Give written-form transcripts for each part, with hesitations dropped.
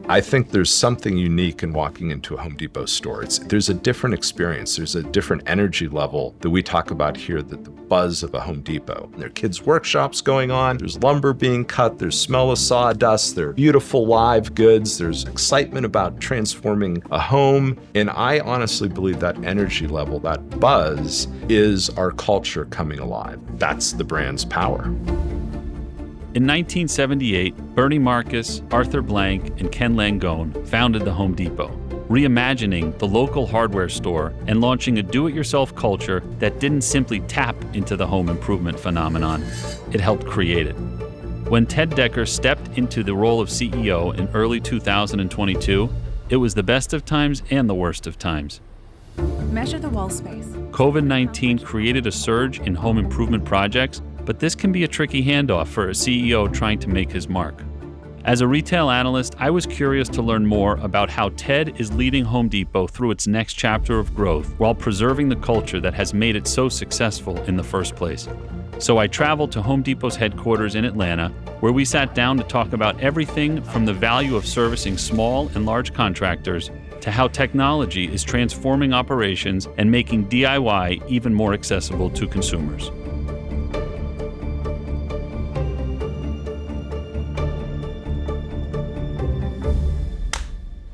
I think there's something unique in walking into a Home Depot store. There's a different experience. There's a different energy level that we talk about here, that the buzz of a Home Depot. There are kids' workshops going on. There's lumber being cut. There's smell of sawdust. There are beautiful live goods. There's excitement about transforming a home. And I honestly believe that energy level, that buzz, is our culture coming alive. That's the brand's power. In 1978, Bernie Marcus, Arthur Blank, and Ken Langone founded the Home Depot, reimagining the local hardware store and launching a do-it-yourself culture that didn't simply tap into the home improvement phenomenon, it helped create it. When Ted Decker stepped into the role of CEO in early 2022, it was the best of times and the worst of times. Measure the wall space. COVID-19 created a surge in home improvement projects, but this can be a tricky handoff for a CEO trying to make his mark. As a retail analyst, I was curious to learn more about how Ted is leading Home Depot through its next chapter of growth while preserving the culture that has made it so successful in the first place. So I traveled to Home Depot's headquarters in Atlanta, where we sat down to talk about everything from the value of servicing small and large contractors to how technology is transforming operations and making DIY even more accessible to consumers.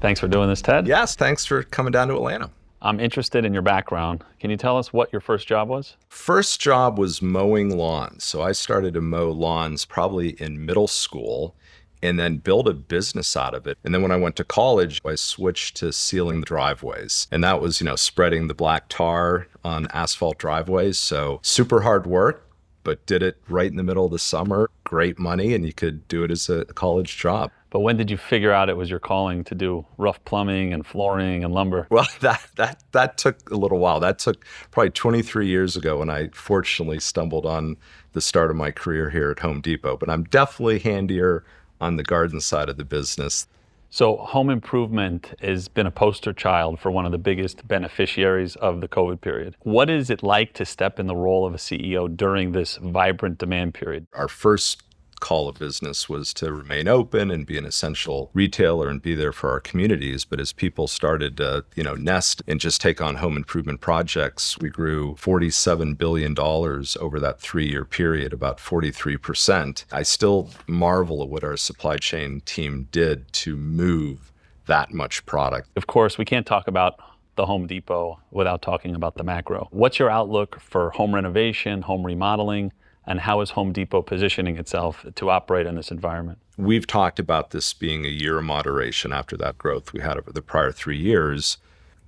Thanks for doing this, Ted. Yes, thanks for coming down to Atlanta. I'm interested in your background. Can you tell us what your first job was? First job was mowing lawns. So I started to mow lawns probably in middle school and then build a business out of it. And then when I went to college, I switched to sealing the driveways. And that was, spreading the black tar on asphalt driveways. So super hard work, but did it right in the middle of the summer. Great money, and you could do it as a college job. But when did you figure out it was your calling to do rough plumbing and flooring and lumber? Well, that took a little while. That took probably 23 years ago when I fortunately stumbled on the start of my career here at Home Depot. But I'm definitely handier on the garden side of the business. So home improvement has been a poster child for one of the biggest beneficiaries of the COVID period. What is it like to step in the role of a CEO during this vibrant demand period? Our first call of business was to remain open and be an essential retailer and be there for our communities. But as people started to, nest and just take on home improvement projects, we grew $47 billion over that 3-year period, about 43%. I still marvel at what our supply chain team did to move that much product. Of course, we can't talk about the Home Depot without talking about the macro. What's your outlook for home renovation, home remodeling? And how is Home Depot positioning itself to operate in this environment? We've talked about this being a year of moderation after that growth we had over the prior 3 years.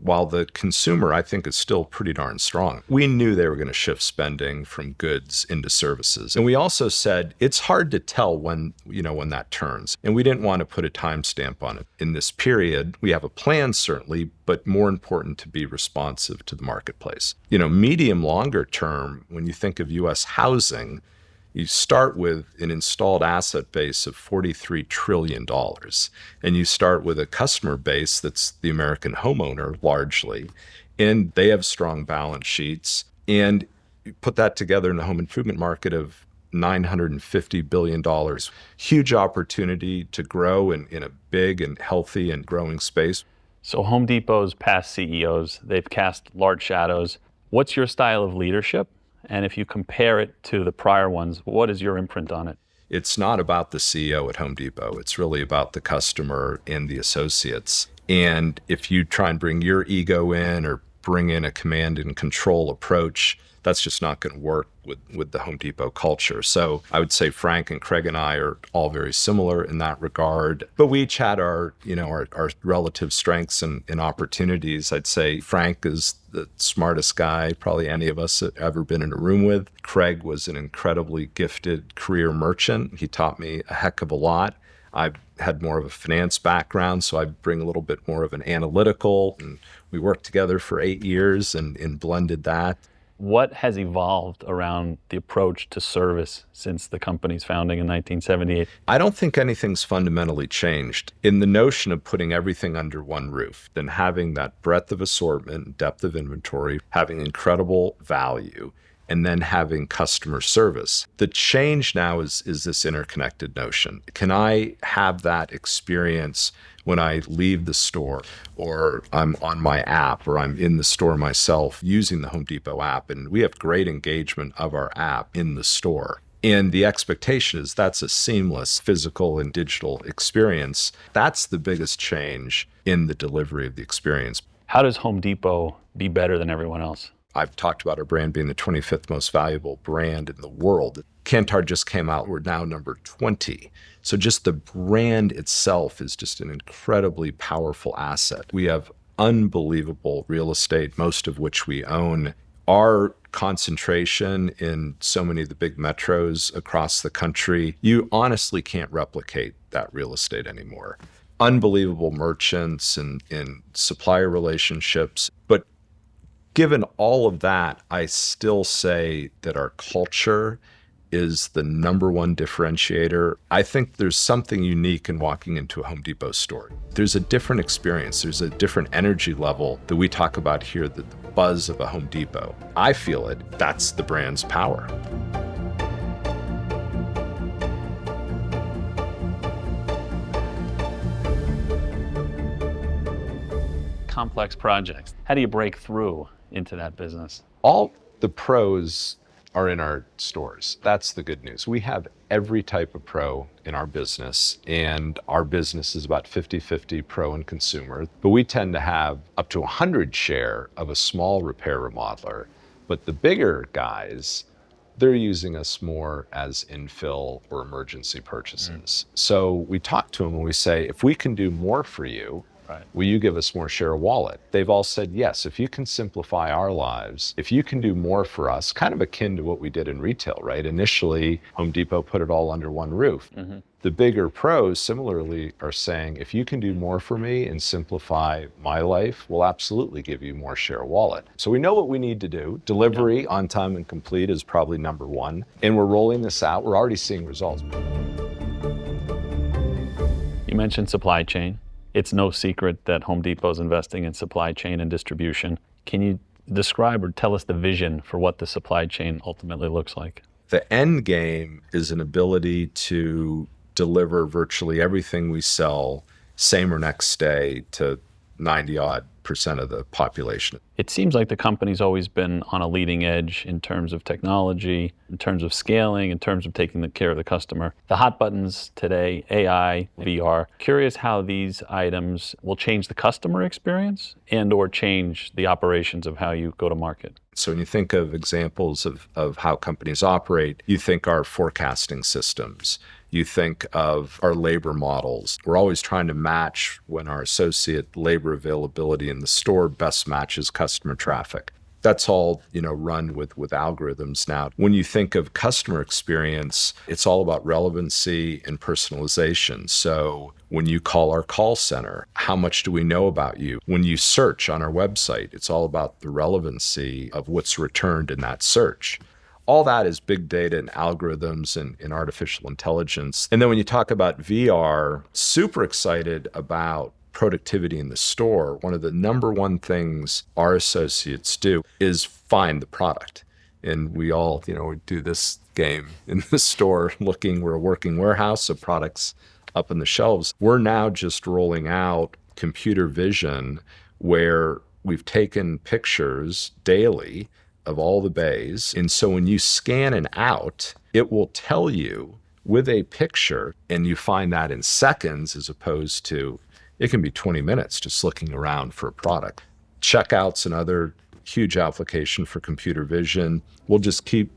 While the consumer, I think, is still pretty darn strong. We knew they were going to shift spending from goods into services. And we also said it's hard to tell when that turns. And we didn't want to put a timestamp on it. In this period, we have a plan, certainly, but more important to be responsive to the marketplace. Medium, longer term, when you think of U.S. housing, you start with an installed asset base of $43 trillion. And you start with a customer base that's the American homeowner largely, and they have strong balance sheets. And you put that together in the home improvement market of $950 billion. Huge opportunity to grow in a big and healthy and growing space. So Home Depot's past CEOs, they've cast large shadows. What's your style of leadership? And if you compare it to the prior ones, what is your imprint on it? It's not about the CEO at Home Depot. It's really about the customer and the associates. And if you try and bring your ego in or bring in a command and control approach, that's just not going to work with the Home Depot culture. So I would say Frank and Craig and I are all very similar in that regard. But we each had our relative strengths and opportunities. I'd say Frank is the smartest guy probably any of us have ever been in a room with. Craig was an incredibly gifted career merchant. He taught me a heck of a lot. I've had more of a finance background, so I bring a little bit more of an analytical. And we worked together for 8 years and blended that. What has evolved around the approach to service since the company's founding in 1978? I don't think anything's fundamentally changed. In the notion of putting everything under one roof, then having that breadth of assortment, depth of inventory, having incredible value, and then having customer service. The change now is this interconnected notion. Can I have that experience when I leave the store, or I'm on my app, or I'm in the store myself using the Home Depot app, and we have great engagement of our app in the store. And the expectation is that's a seamless physical and digital experience. That's the biggest change in the delivery of the experience. How does Home Depot be better than everyone else? I've talked about our brand being the 25th most valuable brand in the world. Kantar just came out. We're now number 20. So just the brand itself is just an incredibly powerful asset. We have unbelievable real estate, most of which we own. Our concentration in so many of the big metros across the country, you honestly can't replicate that real estate anymore. Unbelievable merchants and supplier relationships. But given all of that, I still say that our culture is the number one differentiator. I think there's something unique in walking into a Home Depot store. There's a different experience. There's a different energy level that we talk about here, the buzz of a Home Depot. I feel it. That's the brand's power. Complex projects. How do you break through into that business? All the pros are in our stores. That's the good news. We have every type of pro in our business, and our business is about 50-50 pro and consumer. But we tend to have up to 100 share of a small repair remodeler. But the bigger guys, they're using us more as infill or emergency purchases. So we talk to them and we say, if we can do more for you, will you give us more share of wallet? They've all said yes. If you can simplify our lives, if you can do more for us, kind of akin to what we did in retail, right? Initially, Home Depot put it all under one roof. The bigger pros similarly are saying, if you can do more for me and simplify my life, we'll absolutely give you more share of wallet. So we know what we need to do. Delivery on time and complete is probably number one. And we're rolling this out. We're already seeing results. You mentioned supply chain. It's no secret that Home Depot is investing in supply chain and distribution. Can you describe or tell us the vision for what the supply chain ultimately looks like? The end game is an ability to deliver virtually everything we sell same or next day to 90-odd% of the population. It seems like the company's always been on a leading edge in terms of technology, in terms of scaling, in terms of taking care of the customer. The hot buttons today, AI, VR, curious how these items will change the customer experience and or change the operations of how you go to market. So when you think of examples of how companies operate, you think our forecasting systems. You think of our labor models. We're always trying to match when our associate labor availability in the store best matches customer traffic. That's all, run with algorithms now. When you think of customer experience, it's all about relevancy and personalization. So when you call our call center, how much do we know about you? When you search on our website, it's all about the relevancy of what's returned in that search. All that is big data and algorithms and artificial intelligence. And then when you talk about VR, super excited about productivity in the store. One of the number one things our associates do is find the product. And we all, we do this game in the store we're a working warehouse of products up on the shelves. We're now just rolling out computer vision where we've taken pictures daily of all the bays. And so when you scan an out, it will tell you with a picture, and you find that in seconds as opposed to, it can be 20 minutes just looking around for a product. Checkout's another huge application for computer vision. We'll just keep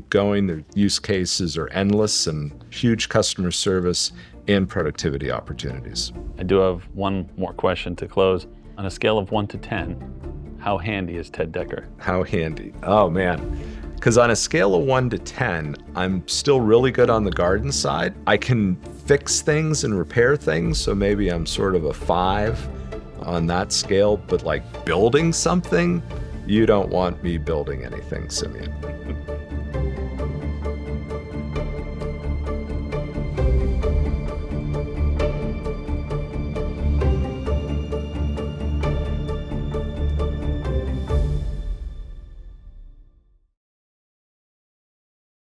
going. The use cases are endless and huge customer service and productivity opportunities. I do have one more question to close. On a scale of 1 to 10, how handy is Ted Decker? How handy? Oh man. Because on a scale of 1 to 10, I'm still really good on the garden side. I can fix things and repair things, so maybe I'm sort of a 5 on that scale. But like building something, you don't want me building anything, Simeon.